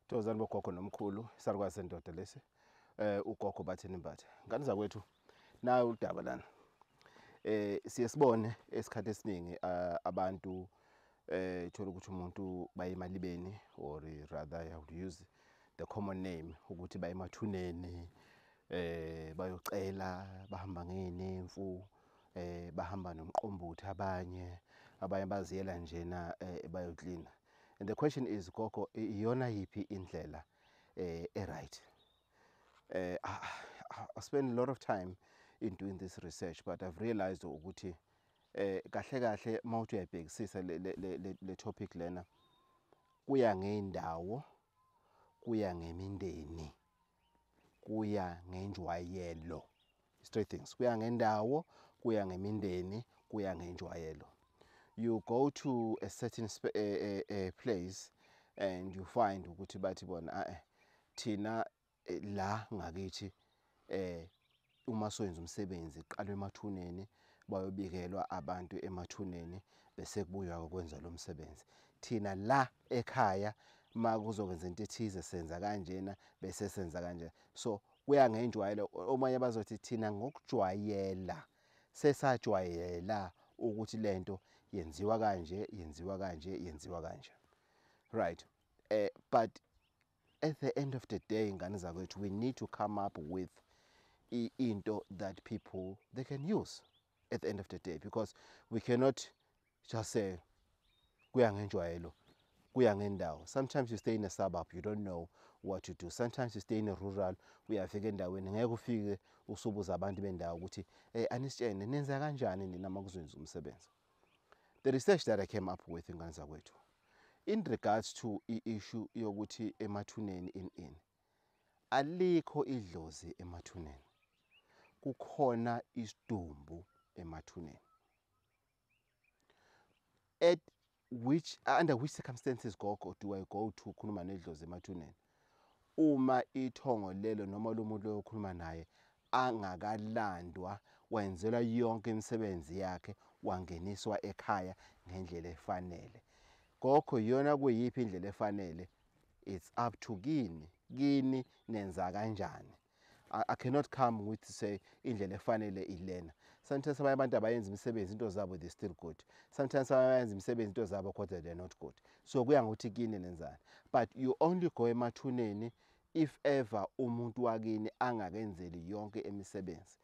Tozani bogogo nomkhulu isalukazi sendoda lesi uGogo Bathini Mbatha. Ngani zakwethu na udaba lana. Siyesibone esikhathi esiningi abantu thola ukuthi umuntu bayemalibeni or rather I would use the common name ukuthi bayemathuneni bayocela bahamba ngenemfu bahamba nomqombothi abanye baziyela njena bayoklina. And the question is, Gogo, iyona yipi indlela right? I spend a lot of time in doing this research, but I've realized ukuthi kahle mawuthi uyabhekisisa le topic lena kuya ngeendawo, kuya ngemindeni, kuya ngenjwayelo. Straight things. Kuya ngendawo, kuya ngemindeni, kuya ngenjwayelo. You go to a certain place and you find ukuthi bathi bona thina la ngakithi uma soyenza umsebenzi iqalwe emathuneni bayobikelwa abantu emathuneni bese kubuywa ukwenza lo msebenzi. Thina la ekhaya makuzokwenza into ethize senza kanjena bese senza kanje. So kuya ngenjwayelo. Omanye bazothi thina ngokujwayela sesajwayela ukuthi lento yenziwa kanje, yenziwa kanje, yenziwa kanje. Right. But at the end of the day, ngane zakwethu, we need to come up with into that people they can use at the end of the day, because we cannot just say kuya ngenjwayelo, kuya ngendawo. Sometimes you stay in a suburb, you don't know what to do. Sometimes you stay in a rural, uyafika endaweni ngeke ufike usubuza abantu bendawo ukuthi anisitshene nenza kanjani nina makuzwenza umsebenzi. The research that I came up with ngane zakwethu in regards to issue yokuthi emathuneni in alikho idlozi emathuneni, kukhona isidumbu emathuneni. Under which circumstances, Gogo, do I go to khuluma nedlozi emathuneni? Uma ithongo lelo noma lo muntu okhuluma naye angakalandwa wenzelwa yonke imisebenzi yakhe wangeniswa ekhaya ngendlela efanele. Gogo, yona kuyiphi indlela efanele? It's up to kini nenza kanjani. I cannot come with to say indlela efanele ilena. Sometimes abantu abayenza imisebenzi into zabo they still good. Sometimes abayenza imisebenzi into zabo kodwa they're not good. So kuya ngokuthi kini nenzani. But you only go emathuneni if ever umuntu wakini angakenzeli yonke imisebenzi.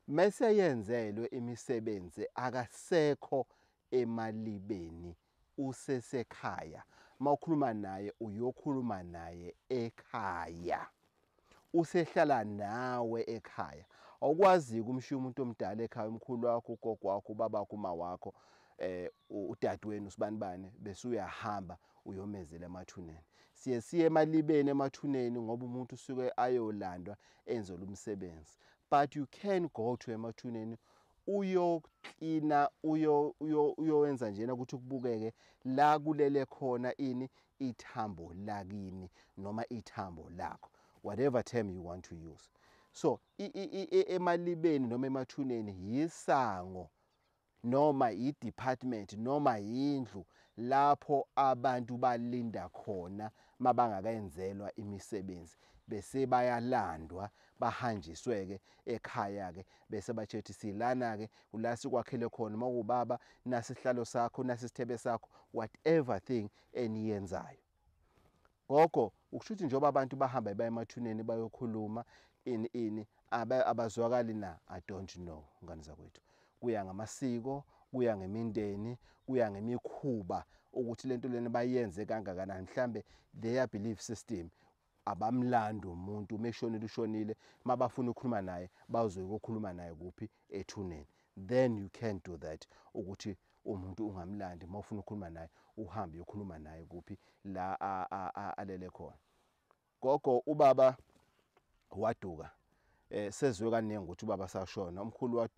Mase yenzelwe imisebenzi akasekho emalibeni usesekhaya. Mawukhuluma naye uyokhuluma naye ekhaya. Usehlala nawe ekhaya. Awukwazi ukumshiya umuntu omdala ekhaya, umkhulu wakho, ugogo wakho, ubaba wakho, uma wakho, udadewenu usibanibane bese uyahamba uyomezela emathuneni. Siye emalibeni emathuneni ngoba umuntu usuke ayolandwa enzola umsebenzi. But you can go to emathuneni uyoklina uyowenza njena ukuthi kubukeke la kulele khona ithambo lakini noma ithambo lakho, whatever term you want to use. So emalibeni noma emathuneni yisango noma i-department noma indlu lapho abantu balinda khona mabangakayenzelwa imisebenzi bese bayalandwa bahanjiswe ke ekhaya ke bese bachethi silana ke ula sikwakhele khona mawubaba nasihlalo sakho nasisithebe sakho whatever thing eniyenzayo. Gogo, ukushuthi njengoba abantu bahamba baya emathuneni bayokhuluma abazwakali na, I don't know ngane zakwethu. Kuya ngamasiko, kuya ngemindeni, kuya ngemikhuba ukuthi lento lena bayenze kangakanani. Mhlambe their belief system abamlando umuntu meshonile ushonile mabafuna ukukhuluma naye bazwe ukukhuluma naye kuphi ethuneni. Then you can do that ukuthi umuntu ungamlandi mawufuna ukukhuluma naye uhambe uyokhuluma naye kuphi la alele khona. Gogo, ubaba waduka sezwe kaningi ukuthi ubaba sashona. Umkhulu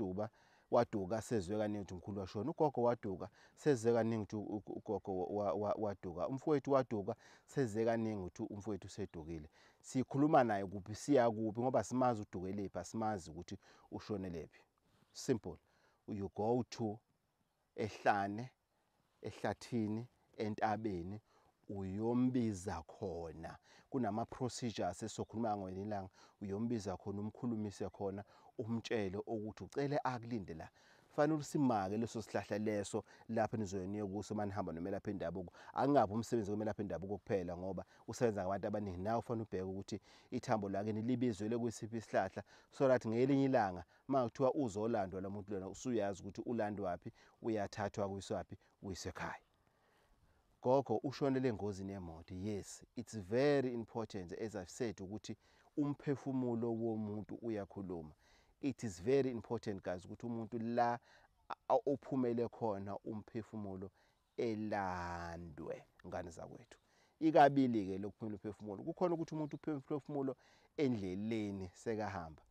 waduka sezwe kaningi ukuthi umkhulu washona. Ugogo waduka sezwe kaningi ukuthi ugogo waduka. Umfowethu waduka sezwe kaningi ukuthi umfowethu usedukile. Sikhuluma naye kuphi, siya kuphi ngoba simazi udukelephi, asimazi ukuthi ushonelephi. Simple. You go to ehlathini, entabeni, uyombiza khona kunama procedures esokhuluma ngweni ilanga uyombiza khona umkhulumise khona umtshele ukuthi ucele akulinde la fanele usimake leso sihlahla leso lapha nizoyeniya kuso manihamba nomelaphi endabuko angabe umsebenzi womelaphi endabuko kuphela ngoba usebenza ngabantu abaningi nawe ufanele ubheke ukuthi ithambo lakini libizwele kwisiphi isihlahla so that ngelinye ilanga makuthiwa uzolandwa lo muntu lona usuyazi ukuthi ulandwaphi uyathathwa kwiswaphi uyisekhaya. Gogo ushonele engozini yemoto. Yes, it's very important as I've said ukuthi umphefumulo womuntu uyakhuluma. It is very important guys ukuthi umuntu la ophumele khona umphefumulo elandwe ngane zakwethu. Ikabili ke lokuphumula umphefumulo. Kukhona ukuthi umuntu umphefumulo endleleni sekahamba.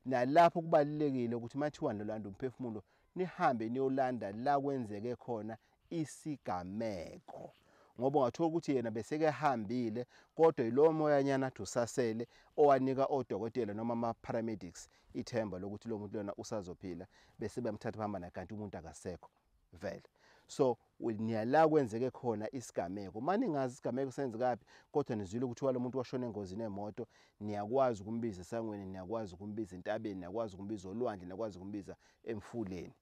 Nalapho kubalekile ukuthi mathiwa nolanda umphefumulo nihambe niyolanda la kwenzeke khona isigameko ngoba ungathola ukuthi yena beseke hambile kodwa yilowo moyanyana athi usasele owanika odokotela noma ama paramedics ithemba lokuthi lo muntu lona usazophila bese bamthatha bahamba naye kanti umuntu akasekho vele. So niyala kwenzeke khona isigameko maningazi isigameko senzekapi kodwa nizwile ukuthi walo muntu washona engozini yemoto niyakwazi ukumbiza esangweni, niyakwazi ukumbiza entabeni, niyakwazi ukumbiza olwandle, niyakwazi ukumbiza emfuleni.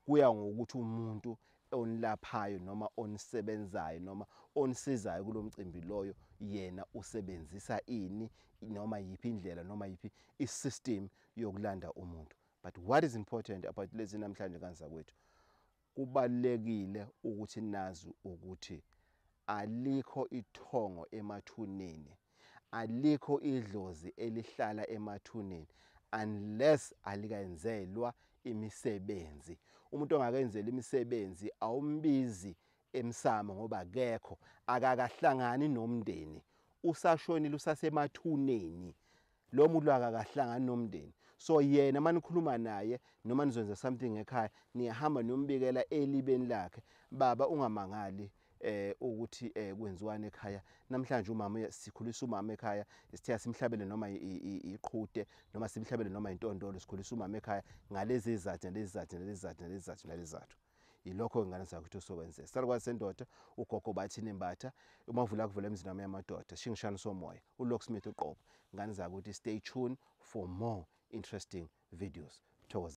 Kuya ngokuthi umuntu onilaphayo noma onisebenzayo noma onisizayo kulomcimbi loyo yena usebenzisa ini noma yipi indlela noma yipi isystem yokulanda umuntu. But what is important about lezi namhlanje kanza kwethu kubalekile ukuthi nazi ukuthi alikho ithongo emathuneni, alikho idlozi elihlala emathuneni unless alikayenzelwa imisebenzi. Umuntu ongakenzela imisebenzi awumbizi emsamo ngoba akekho akakahlangani nomndeni usashonile usasemathuneni lo muntu akakahlangani nomndeni. So yena manikhuluma naye noma nizwenza something ekhaya niyahamba niyombikela elibeni lakhe baba ungamangali ukuthi kwenziwane ekhaya namhlanje umama sikhulisa umama ekhaya sithiya simhlabele noma iqhude noma simhlabele noma intondolo sikhulisa umama ekhaya ngalezi izathu yilokho ngane sakho sokwenza sarikwazi sendoda ugogo Bathini Mbatha umavula kuvula emzini yamadoda shingishana somoya uLocksmith uqobo ngane zakho ukuthi stay tuned for more interesting videos. Thokoza.